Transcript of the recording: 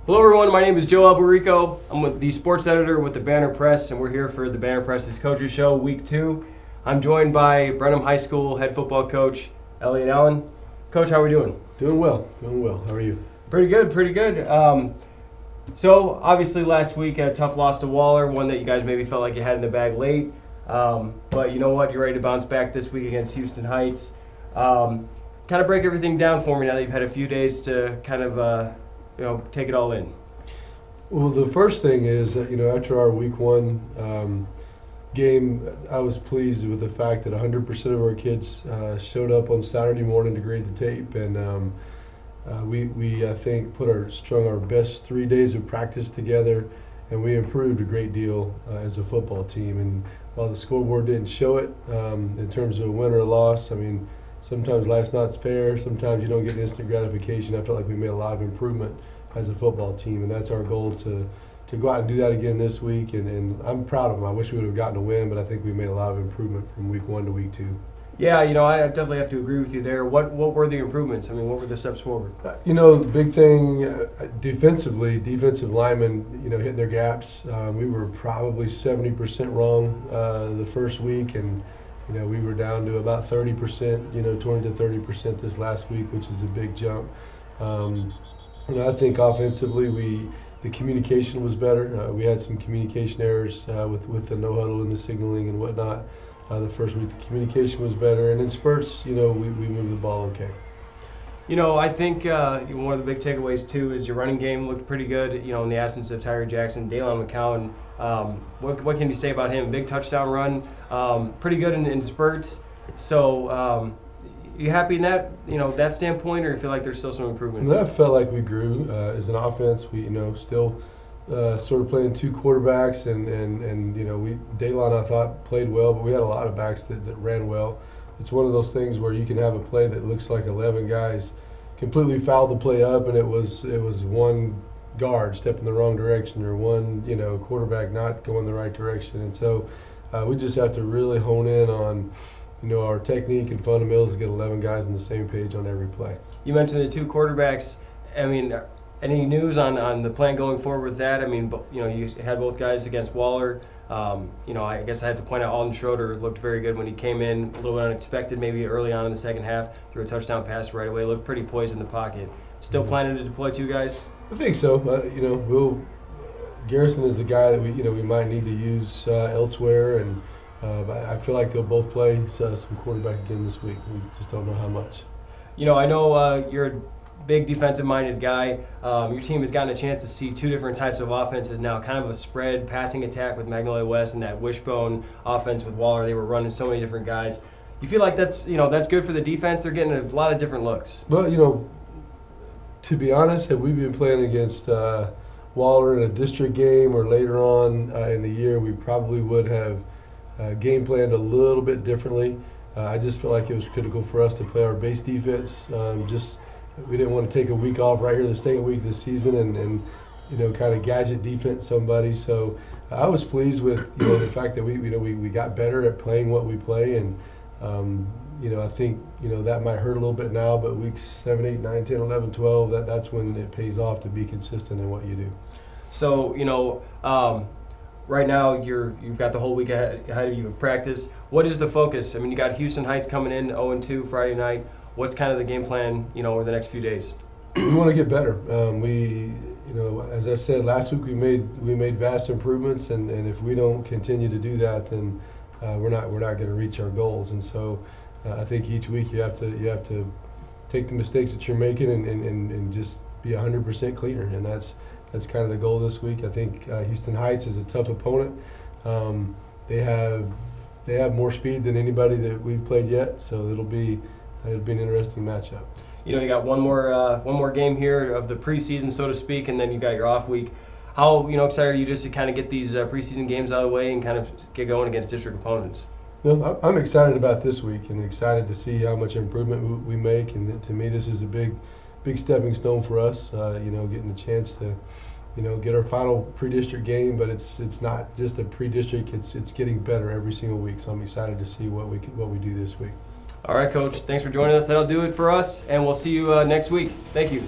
Hello everyone, my name is Joe Alberico. I'm with the sports editor with the Banner Press, and we're here for the Banner Press's Coaches Show, Week 2. I'm joined by Brenham High School head football coach, Eliot Allen. Coach, how are we doing? Doing well. How are you? Pretty good. So, obviously last week, a tough loss to Waller, one that you guys maybe felt like you had in the bag late. But you know what? You're ready to bounce back this week against Houston Heights. Kind of break everything down for me now that you've had a few days to kind of take it all in. Well, the first thing is that, after our Week 1 game, I was pleased with the fact that 100% of our kids showed up on Saturday morning to grade the tape, and we I think strung our best 3 days of practice together, and we improved a great deal as a football team. And while the scoreboard didn't show it in terms of a win or a loss, I mean, sometimes life's not fair. Sometimes you don't get instant gratification. I felt like we made a lot of improvement as a football team, and that's our goal to go out and do that again this week. And I'm proud of them. I wish we would have gotten a win, but I think we made a lot of improvement from Week 1 to Week 2. Yeah, I definitely have to agree with you there. What were the improvements? I mean, what were the steps forward? The big thing defensively, defensive linemen, hitting their gaps. We were probably 70% wrong the first week, and we were down to about 30%, 20 to 30% this last week, which is a big jump. I think offensively, the communication was better. We had some communication errors with the no huddle and the signaling and whatnot. The first week, the communication was better, and in spurts, we moved the ball okay. I think one of the big takeaways too is your running game looked pretty good. In the absence of Tyree Jackson, Daylon McCowan. What can you say about him? Big touchdown run, pretty good in spurts. So, you happy in that that standpoint, or you feel like there's still some improvement? I felt like we grew as an offense. We still sort of playing two quarterbacks, and Daylon I thought played well, but we had a lot of backs that ran well. It's one of those things where you can have a play that looks like 11 guys completely fouled the play up, and it was one guard stepping the wrong direction, or one quarterback not going the right direction. And so we just have to really hone in on our technique and fundamentals to get 11 guys on the same page on every play. You mentioned the two quarterbacks. I mean, any news on the plan going forward with that? I mean, you had both guys against Waller. I guess I had to point out Alden Schroeder looked very good when he came in, a little bit unexpected maybe early on in the second half, threw a touchdown pass right away, looked pretty poised in the pocket. Still planning to deploy two guys? I think so. Garrison is the guy that we might need to use elsewhere, and but I feel like they'll both play some quarterback again this week. We just don't know how much. I know you're a big defensive-minded guy. Your team has gotten a chance to see two different types of offenses now, kind of a spread passing attack with Magnolia West and that wishbone offense with Waller. They were running so many different guys. You feel like that's good for the defense? They're getting a lot of different looks. Well, to be honest, had we been playing against Waller in a district game or later on in the year, we probably would have game planned a little bit differently. I just felt like it was critical for us to play our base defense. We didn't want to take a week off right here the second week of the season and kind of gadget defense somebody. So I was pleased with the fact that we got better at playing what we play, and I think that might hurt a little bit now, but weeks 7, 8, 9, 10, 11, 12, that's when it pays off to be consistent in what you do. So right now you've got the whole week ahead of you of practice. What is the focus? I mean, you got Houston Heights coming in 0-2 Friday night. What's kind of the game plan, over the next few days? We want to get better. As I said last week, we made vast improvements, and if we don't continue to do that, then we're not going to reach our goals. And so I think each week you have to take the mistakes that you're making and just be 100% cleaner, and that's kind of the goal this week. I think Houston Heights is a tough opponent. They have more speed than anybody that we've played yet, so it'll be an interesting matchup. You got one more game here of the preseason, so to speak, and then you got your off week. How excited are you just to kind of get these preseason games out of the way and kind of get going against district opponents? I'm excited about this week and excited to see how much improvement we make. And to me, this is a big stepping stone for us. Getting a chance to get our final pre-district game, but it's not just a pre-district. It's getting better every single week. So I'm excited to see what we do this week. All right, Coach. Thanks for joining us. That'll do it for us, and we'll see you next week. Thank you.